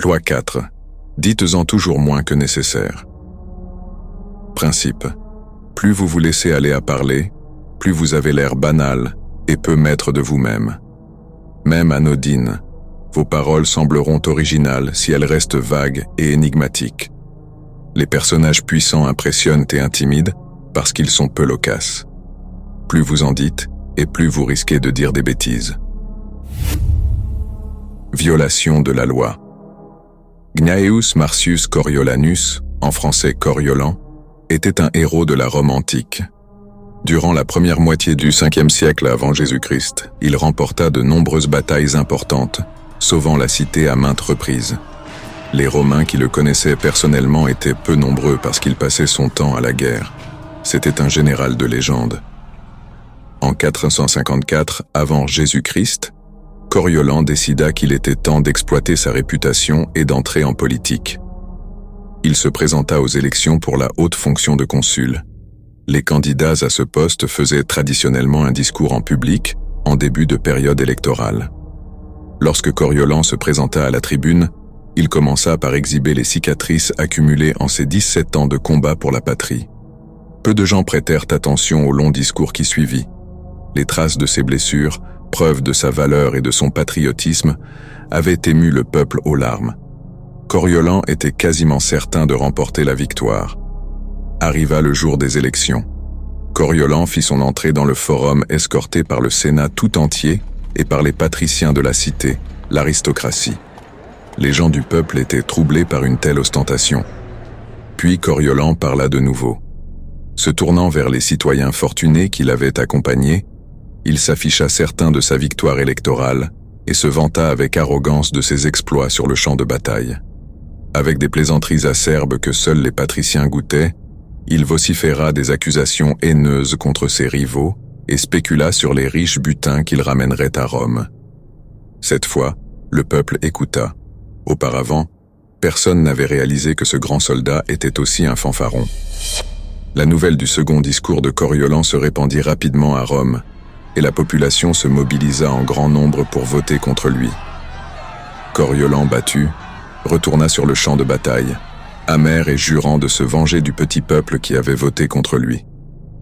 Loi 4. Dites-en toujours moins que nécessaire. Principe. Plus vous vous laissez aller à parler, plus vous avez l'air banal et peu maître de vous-même. Même anodines, vos paroles sembleront originales si elles restent vagues et énigmatiques. Les personnages puissants impressionnent et intimident parce qu'ils sont peu loquaces. Plus vous en dites, et plus vous risquez de dire des bêtises. Violation de la loi. Gnaeus Marcius Coriolanus, en français Coriolan, était un héros de la Rome antique. Durant la première moitié du 5e siècle avant Jésus-Christ, il remporta de nombreuses batailles importantes, sauvant la cité à maintes reprises. Les Romains qui le connaissaient personnellement étaient peu nombreux parce qu'il passait son temps à la guerre. C'était un général de légende. En 454 avant Jésus-Christ, Coriolan décida qu'il était temps d'exploiter sa réputation et d'entrer en politique. Il se présenta aux élections pour la haute fonction de consul. Les candidats à ce poste faisaient traditionnellement un discours en public en début de période électorale. Lorsque Coriolan se présenta à la tribune, il commença par exhiber les cicatrices accumulées en ses 17 ans de combat pour la patrie. Peu de gens prêtèrent attention au long discours qui suivit. Les traces de ses blessures, preuve de sa valeur et de son patriotisme, avaient ému le peuple aux larmes. Coriolan était quasiment certain de remporter la victoire. Arriva le jour des élections. Coriolan fit son entrée dans le forum escorté par le Sénat tout entier et par les patriciens de la cité, l'aristocratie. Les gens du peuple étaient troublés par une telle ostentation. Puis Coriolan parla de nouveau. Se tournant vers les citoyens fortunés qui l'avaient accompagné, il s'afficha certain de sa victoire électorale et se vanta avec arrogance de ses exploits sur le champ de bataille. Avec des plaisanteries acerbes que seuls les patriciens goûtaient, il vociféra des accusations haineuses contre ses rivaux et spécula sur les riches butins qu'il ramènerait à Rome. Cette fois, le peuple écouta. Auparavant, personne n'avait réalisé que ce grand soldat était aussi un fanfaron. La nouvelle du second discours de Coriolan se répandit rapidement à Rome, et la population se mobilisa en grand nombre pour voter contre lui. Coriolan, battu, retourna sur le champ de bataille, amer et jurant de se venger du petit peuple qui avait voté contre lui.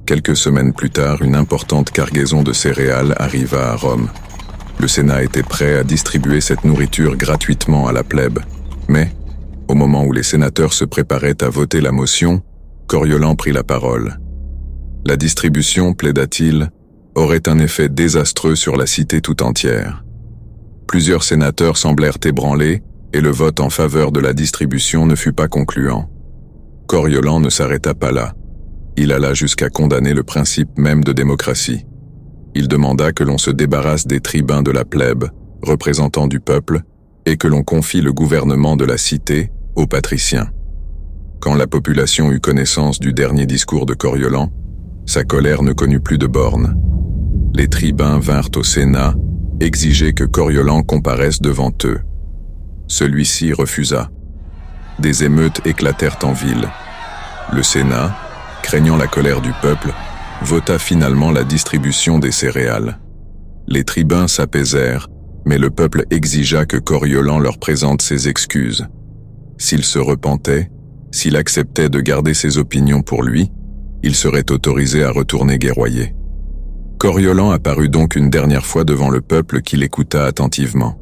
Quelques semaines plus tard, une importante cargaison de céréales arriva à Rome. Le Sénat était prêt à distribuer cette nourriture gratuitement à la plèbe, mais, au moment où les sénateurs se préparaient à voter la motion, Coriolan prit la parole. La distribution, plaida-t-il, aurait un effet désastreux sur la cité tout entière. Plusieurs sénateurs semblèrent ébranlés, et le vote en faveur de la distribution ne fut pas concluant. Coriolan ne s'arrêta pas là. Il alla jusqu'à condamner le principe même de démocratie. Il demanda que l'on se débarrasse des tribuns de la plèbe, représentants du peuple, et que l'on confie le gouvernement de la cité aux patriciens. Quand la population eut connaissance du dernier discours de Coriolan, sa colère ne connut plus de bornes. Les tribuns vinrent au Sénat, exiger que Coriolan comparaisse devant eux. Celui-ci refusa. Des émeutes éclatèrent en ville. Le Sénat, craignant la colère du peuple, vota finalement la distribution des céréales. Les tribuns s'apaisèrent, mais le peuple exigea que Coriolan leur présente ses excuses. S'il se repentait, s'il acceptait de garder ses opinions pour lui, il serait autorisé à retourner guerroyer. Coriolan apparut donc une dernière fois devant le peuple qui l'écouta attentivement.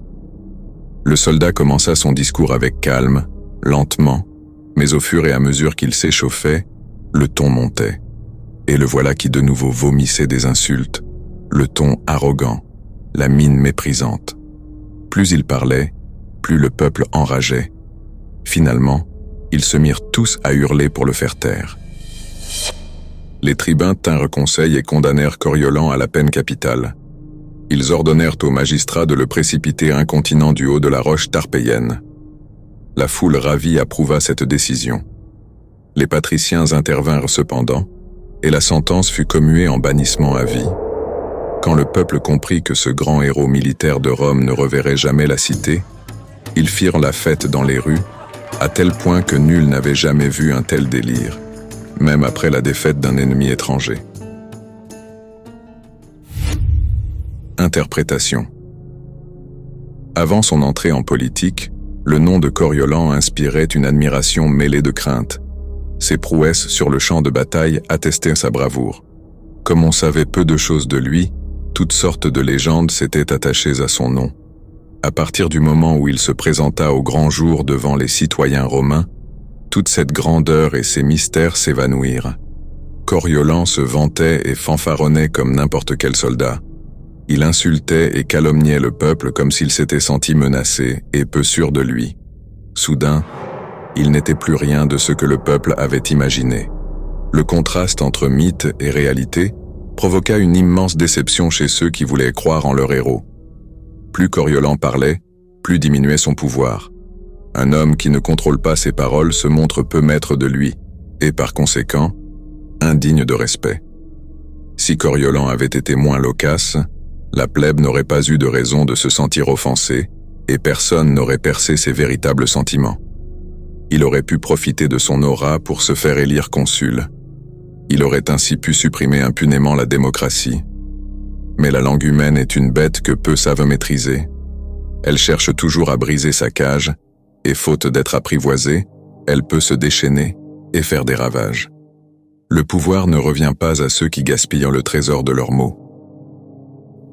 Le soldat commença son discours avec calme, lentement, mais au fur et à mesure qu'il s'échauffait, le ton montait. Et le voilà qui de nouveau vomissait des insultes, le ton arrogant, la mine méprisante. Plus il parlait, plus le peuple enrageait. Finalement, ils se mirent tous à hurler pour le faire taire. Les tribuns tinrent conseil et condamnèrent Coriolan à la peine capitale. Ils ordonnèrent aux magistrats de le précipiter incontinent du haut de la roche tarpéienne. La foule ravie approuva cette décision. Les patriciens intervinrent cependant, et la sentence fut commuée en bannissement à vie. Quand le peuple comprit que ce grand héros militaire de Rome ne reverrait jamais la cité, ils firent la fête dans les rues, à tel point que nul n'avait jamais vu un tel délire, même après la défaite d'un ennemi étranger. Interprétation. Avant son entrée en politique, Le nom de Coriolan inspirait une admiration mêlée de crainte. Ses prouesses sur le champ de bataille attestaient sa bravoure. Comme on savait peu de choses de lui, toutes sortes de légendes s'étaient attachées à son nom. À partir du moment où il se présenta au grand jour devant les citoyens romains, toute cette grandeur et ces mystères s'évanouirent. Coriolan se vantait et fanfaronnait comme n'importe quel soldat. Il insultait et calomniait le peuple comme s'il s'était senti menacé et peu sûr de lui. Soudain, il n'était plus rien de ce que le peuple avait imaginé. Le contraste entre mythe et réalité provoqua une immense déception chez ceux qui voulaient croire en leur héros. Plus Coriolan parlait, plus diminuait son pouvoir. Un homme qui ne contrôle pas ses paroles se montre peu maître de lui, et par conséquent, indigne de respect. Si Coriolan avait été moins loquace, la plèbe n'aurait pas eu de raison de se sentir offensée, et personne n'aurait percé ses véritables sentiments. Il aurait pu profiter de son aura pour se faire élire consul. Il aurait ainsi pu supprimer impunément la démocratie. Mais la langue humaine est une bête que peu savent maîtriser. Elle cherche toujours à briser sa cage, et faute d'être apprivoisée, elle peut se déchaîner et faire des ravages. Le pouvoir ne revient pas à ceux qui gaspillent le trésor de leurs mots.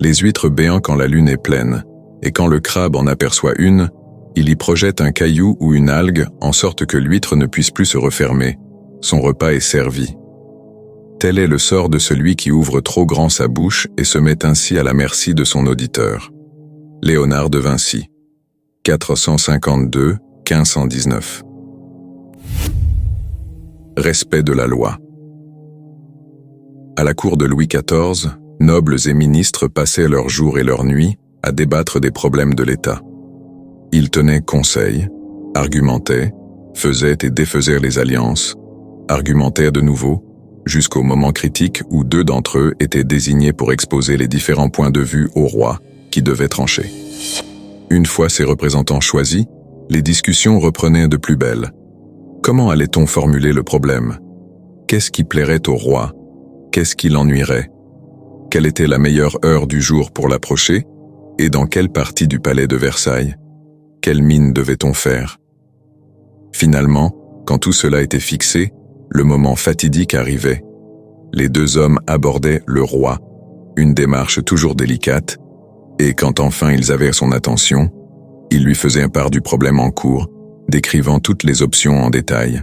Les huîtres béant quand la lune est pleine, et quand le crabe en aperçoit une, il y projette un caillou ou une algue en sorte que l'huître ne puisse plus se refermer. Son repas est servi. Tel est le sort de celui qui ouvre trop grand sa bouche et se met ainsi à la merci de son auditeur. Léonard de Vinci, 452-1519. Respect de la loi. À la cour de Louis XIV, nobles et ministres passaient leurs jours et leurs nuits à débattre des problèmes de l'État. Ils tenaient conseil, argumentaient, faisaient et défaisaient les alliances, argumentaient de nouveau, jusqu'au moment critique où deux d'entre eux étaient désignés pour exposer les différents points de vue au roi, qui devait trancher. Une fois ces représentants choisis, les discussions reprenaient de plus belle. Comment allait-on formuler le problème? Qu'est-ce qui plairait au roi? Qu'est-ce qui l'ennuierait? Quelle était la meilleure heure du jour pour l'approcher? Et dans quelle partie du palais de Versailles? Quelle mine devait-on faire? Finalement, quand tout cela était fixé, le moment fatidique arrivait. Les deux hommes abordaient le roi, une démarche toujours délicate, et quand enfin ils avaient son attention, ils lui faisaient part du problème en cours, décrivant toutes les options en détail.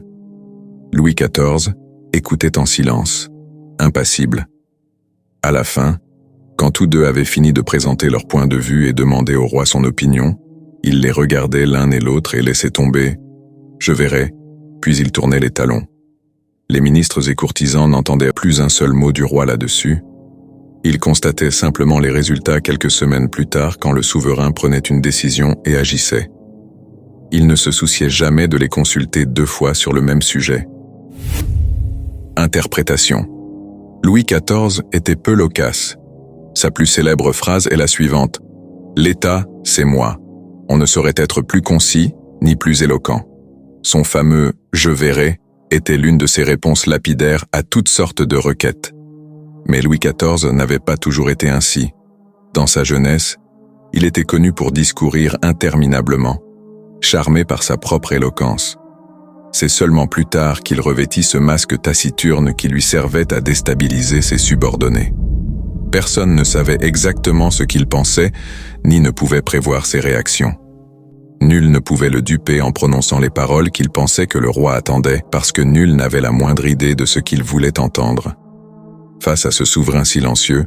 Louis XIV écoutait en silence, impassible. À la fin, quand tous deux avaient fini de présenter leur point de vue et demandé au roi son opinion, il les regardait l'un et l'autre et laissait tomber « Je verrai », puis il tournait les talons. Les ministres et courtisans n'entendaient plus un seul mot du roi là-dessus. Ils constataient simplement les résultats quelques semaines plus tard quand le souverain prenait une décision et agissait. Il ne se souciait jamais de les consulter deux fois sur le même sujet. Interprétation. Louis XIV était peu loquace. Sa plus célèbre phrase est la suivante : « L'État, c'est moi. On ne saurait être plus concis ni plus éloquent. » Son fameux « je verrai » était l'une de ses réponses lapidaires à toutes sortes de requêtes. Mais Louis XIV n'avait pas toujours été ainsi. Dans sa jeunesse, il était connu pour discourir interminablement, charmé par sa propre éloquence. C'est seulement plus tard qu'il revêtit ce masque taciturne qui lui servait à déstabiliser ses subordonnés. Personne ne savait exactement ce qu'il pensait, ni ne pouvait prévoir ses réactions. Nul ne pouvait le duper en prononçant les paroles qu'il pensait que le roi attendait, parce que nul n'avait la moindre idée de ce qu'il voulait entendre. Face à ce souverain silencieux,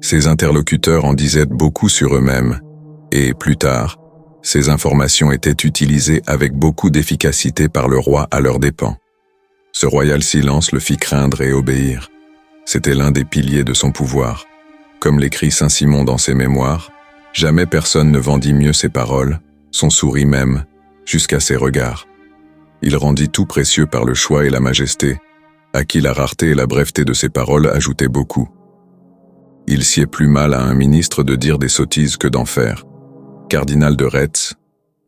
ses interlocuteurs en disaient beaucoup sur eux-mêmes, et plus tard, ces informations étaient utilisées avec beaucoup d'efficacité par le roi à leurs dépens. Ce royal silence le fit craindre et obéir. C'était l'un des piliers de son pouvoir. Comme l'écrit Saint-Simon dans ses mémoires, jamais personne ne vendit mieux ses paroles, son sourire même, jusqu'à ses regards. Il rendit tout précieux par le choix et la majesté, à qui la rareté et la breveté de ses paroles ajoutaient beaucoup. Il sied plus mal à un ministre de dire des sottises que d'en faire. Cardinal de Retz,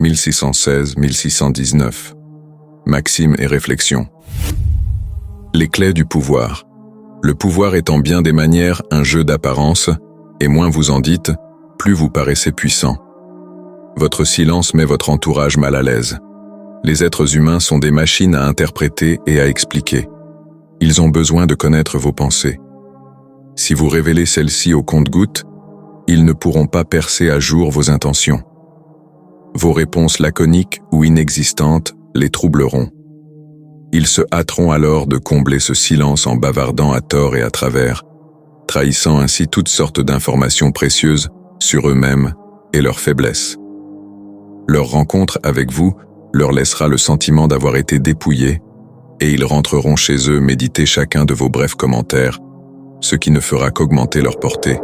1616-1619. Maximes et réflexions. Les clés du pouvoir. Le pouvoir est en bien des manières un jeu d'apparence, et moins vous en dites, plus vous paraissez puissant. Votre silence met votre entourage mal à l'aise. Les êtres humains sont des machines à interpréter et à expliquer. Ils ont besoin de connaître vos pensées. Si vous révélez celles-ci au compte-gouttes, ils ne pourront pas percer à jour vos intentions. Vos réponses laconiques ou inexistantes les troubleront. Ils se hâteront alors de combler ce silence en bavardant à tort et à travers, trahissant ainsi toutes sortes d'informations précieuses sur eux-mêmes et leurs faiblesses. Leur rencontre avec vous leur laissera le sentiment d'avoir été dépouillés et ils rentreront chez eux méditer chacun de vos brefs commentaires, ce qui ne fera qu'augmenter leur portée.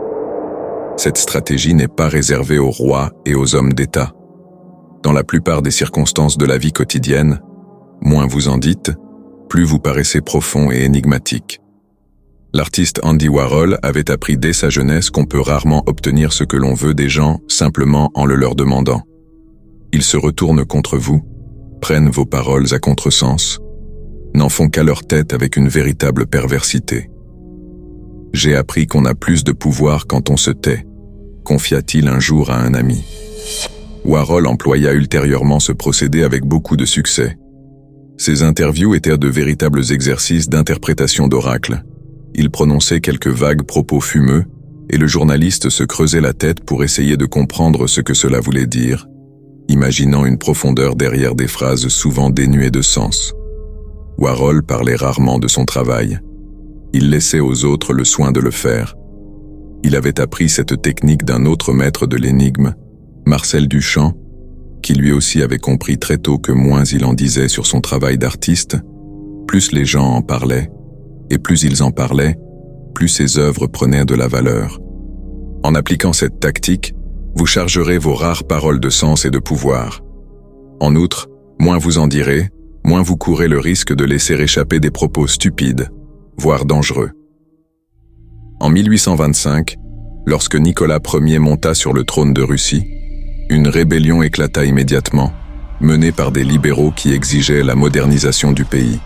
Cette stratégie n'est pas réservée aux rois et aux hommes d'État. Dans la plupart des circonstances de la vie quotidienne, moins vous en dites, plus vous paraissez profond et énigmatique. L'artiste Andy Warhol avait appris dès sa jeunesse qu'on peut rarement obtenir ce que l'on veut des gens simplement en le leur demandant. Ils se retournent contre vous, prennent vos paroles à contresens, n'en font qu'à leur tête avec une véritable perversité. J'ai appris qu'on a plus de pouvoir quand on se tait, confia-t-il un jour à un ami. Warhol employa ultérieurement ce procédé avec beaucoup de succès. Ses interviews étaient de véritables exercices d'interprétation d'oracles. Il prononçait quelques vagues propos fumeux, et le journaliste se creusait la tête pour essayer de comprendre ce que cela voulait dire, imaginant une profondeur derrière des phrases souvent dénuées de sens. Warhol parlait rarement de son travail. Il laissait aux autres le soin de le faire. Il avait appris cette technique d'un autre maître de l'énigme, Marcel Duchamp, qui lui aussi avait compris très tôt que moins il en disait sur son travail d'artiste, plus les gens en parlaient, et plus ils en parlaient, plus ses œuvres prenaient de la valeur. En appliquant cette tactique, vous chargerez vos rares paroles de sens et de pouvoir. En outre, moins vous en direz, moins vous courez le risque de laisser échapper des propos stupides, voire dangereux. En 1825, lorsque Nicolas Ier monta sur le trône de Russie, une rébellion éclata immédiatement, menée par des libéraux qui exigeaient la modernisation du pays.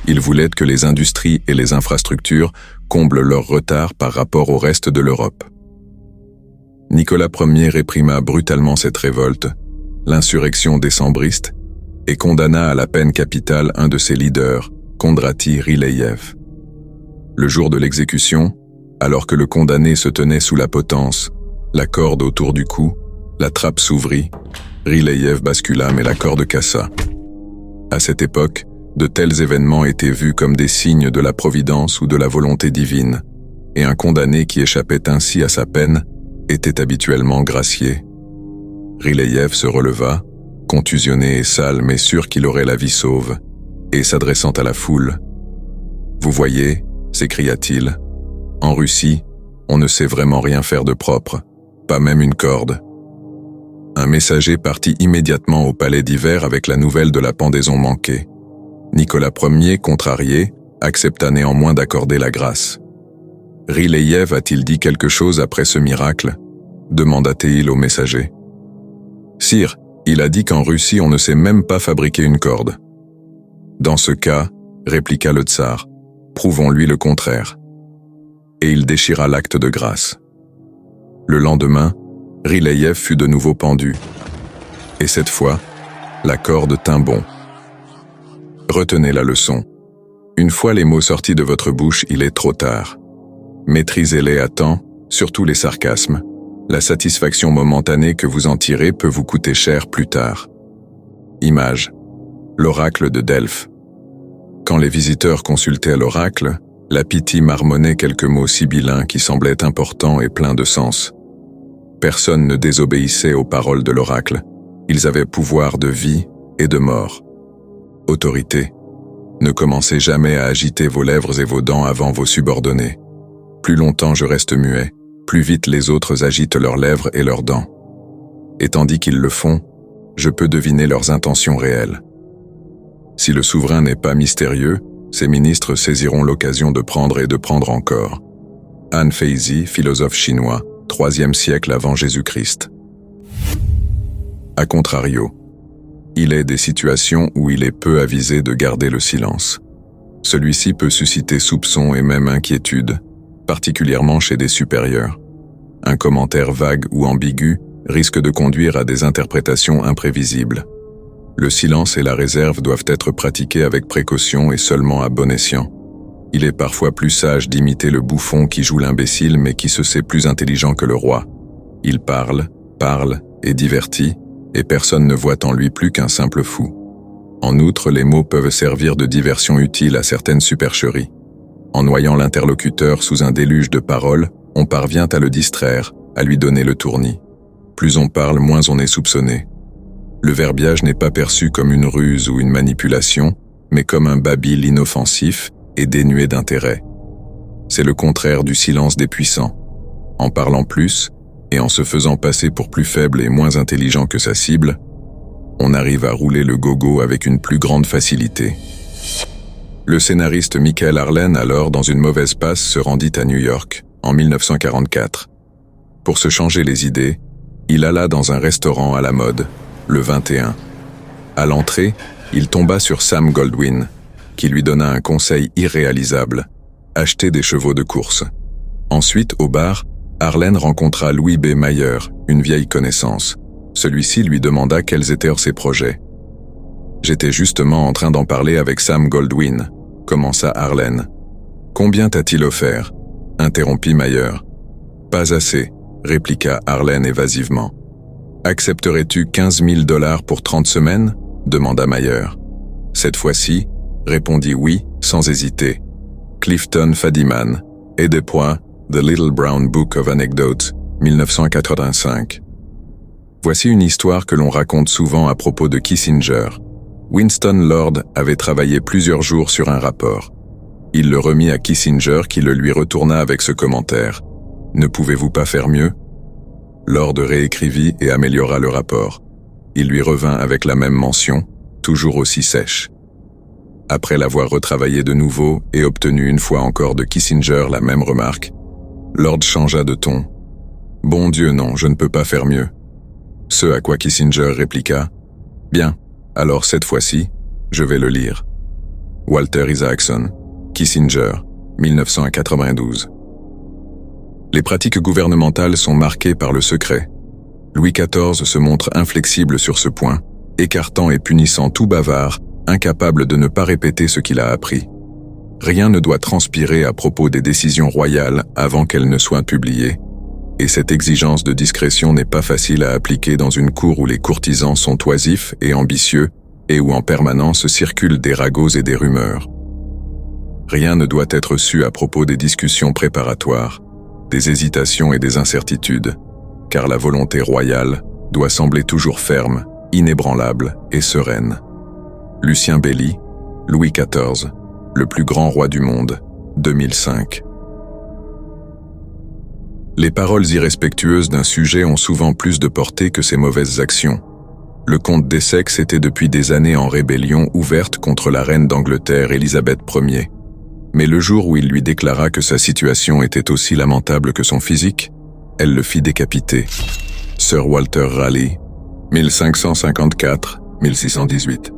Ils voulaient que les industries et les infrastructures comblent leur retard par rapport au reste de l'Europe. Nicolas Ier réprima brutalement cette révolte, l'insurrection décembriste, et condamna à la peine capitale un de ses leaders, Kondraty Ryleïev. Le jour de l'exécution, alors que le condamné se tenait sous la potence, la corde autour du cou, la trappe s'ouvrit, Ryleïev bascula mais la corde cassa. À cette époque, de tels événements étaient vus comme des signes de la providence ou de la volonté divine, et un condamné qui échappait ainsi à sa peine était habituellement gracié. Ryleïev se releva, contusionné et sale mais sûr qu'il aurait la vie sauve, et s'adressant à la foule, « Vous voyez, s'écria-t-il, en Russie, on ne sait vraiment rien faire de propre, pas même une corde. » Un messager partit immédiatement au palais d'hiver avec la nouvelle de la pendaison manquée. Nicolas Ier, contrarié, accepta néanmoins d'accorder la grâce. « Ryleïev a-t-il dit quelque chose après ce miracle ?» demanda-t-il au messager. « Sire, il a dit qu'en Russie on ne sait même pas fabriquer une corde. »« Dans ce cas, répliqua le tsar, prouvons-lui le contraire. » Et il déchira l'acte de grâce. Le lendemain, Ryleïev fut de nouveau pendu. Et cette fois, la corde tint bon. Retenez la leçon. Une fois les mots sortis de votre bouche, il est trop tard. Maîtrisez-les à temps, surtout les sarcasmes. La satisfaction momentanée que vous en tirez peut vous coûter cher plus tard. Image. L'oracle de Delphes. Quand les visiteurs consultaient l'oracle, la Pythie marmonnait quelques mots sibyllins qui semblaient importants et pleins de sens. Personne ne désobéissait aux paroles de l'oracle. Ils avaient pouvoir de vie et de mort. Autorité. Ne commencez jamais à agiter vos lèvres et vos dents avant vos subordonnés. Plus longtemps je reste muet, plus vite les autres agitent leurs lèvres et leurs dents. Et tandis qu'ils le font, je peux deviner leurs intentions réelles. Si le souverain n'est pas mystérieux, ses ministres saisiront l'occasion de prendre et de prendre encore. Han Feizi, philosophe chinois, 3e siècle avant Jésus-Christ. A contrario, il est des situations où il est peu avisé de garder le silence. Celui-ci peut susciter soupçon et même inquiétude, particulièrement chez des supérieurs. Un commentaire vague ou ambigu risque de conduire à des interprétations imprévisibles. Le silence et la réserve doivent être pratiqués avec précaution et seulement à bon escient. Il est parfois plus sage d'imiter le bouffon qui joue l'imbécile mais qui se sait plus intelligent que le roi. Il parle et divertit, et personne ne voit en lui plus qu'un simple fou. En outre, les mots peuvent servir de diversion utile à certaines supercheries. En noyant l'interlocuteur sous un déluge de paroles, on parvient à le distraire, à lui donner le tournis. Plus on parle, moins on est soupçonné. Le verbiage n'est pas perçu comme une ruse ou une manipulation, mais comme un babil inoffensif et dénué d'intérêt. C'est le contraire du silence des puissants. En parlant plus, et en se faisant passer pour plus faible et moins intelligent que sa cible, on arrive à rouler le gogo avec une plus grande facilité. Le scénariste Michael Arlen, alors dans une mauvaise passe, se rendit à New York, en 1944. Pour se changer les idées, il alla dans un restaurant à la mode, le 21. À l'entrée, il tomba sur Sam Goldwyn, qui lui donna un conseil irréalisable, acheter des chevaux de course. Ensuite, au bar, Arlen rencontra Louis B. Mayer, une vieille connaissance. Celui-ci lui demanda quels étaient ses projets. « J'étais justement en train d'en parler avec Sam Goldwyn », commença Arlen. « Combien t'a-t-il offert ?» interrompit Mayer. « Pas assez », répliqua Arlen évasivement. « Accepterais-tu 15 000 $ pour 30 semaines ?» demanda Mayer. Cette fois-ci, répondit oui, sans hésiter. Clifton Fadiman, Édépois, The Little Brown Book of Anecdotes, 1985. Voici une histoire que l'on raconte souvent à propos de Kissinger. Winston Lord avait travaillé plusieurs jours sur un rapport. Il le remit à Kissinger qui le lui retourna avec ce commentaire. « Ne pouvez-vous pas faire mieux ?» Lord réécrivit et améliora le rapport. Il lui revint avec la même mention, toujours aussi sèche. Après l'avoir retravaillé de nouveau et obtenu une fois encore de Kissinger la même remarque, Lord changea de ton. « Bon Dieu non, je ne peux pas faire mieux. » Ce à quoi Kissinger répliqua « Bien, alors cette fois-ci, je vais le lire. » Walter Isaacson, Kissinger, 1992. Les pratiques gouvernementales sont marquées par le secret. Louis XIV se montre inflexible sur ce point, écartant et punissant tout bavard, incapable de ne pas répéter ce qu'il a appris. Rien ne doit transpirer à propos des décisions royales avant qu'elles ne soient publiées, et cette exigence de discrétion n'est pas facile à appliquer dans une cour où les courtisans sont oisifs et ambitieux et où en permanence circulent des ragots et des rumeurs. Rien ne doit être su à propos des discussions préparatoires, des hésitations et des incertitudes, car la volonté royale doit sembler toujours ferme, inébranlable et sereine. Lucien Belly, Louis XIV, le plus grand roi du monde, 2005. Les paroles irrespectueuses d'un sujet ont souvent plus de portée que ses mauvaises actions. Le comte d'Essex était depuis des années en rébellion ouverte contre la reine d'Angleterre Élisabeth Ier. Mais le jour où il lui déclara que sa situation était aussi lamentable que son physique, elle le fit décapiter. Sir Walter Raleigh, 1554-1618.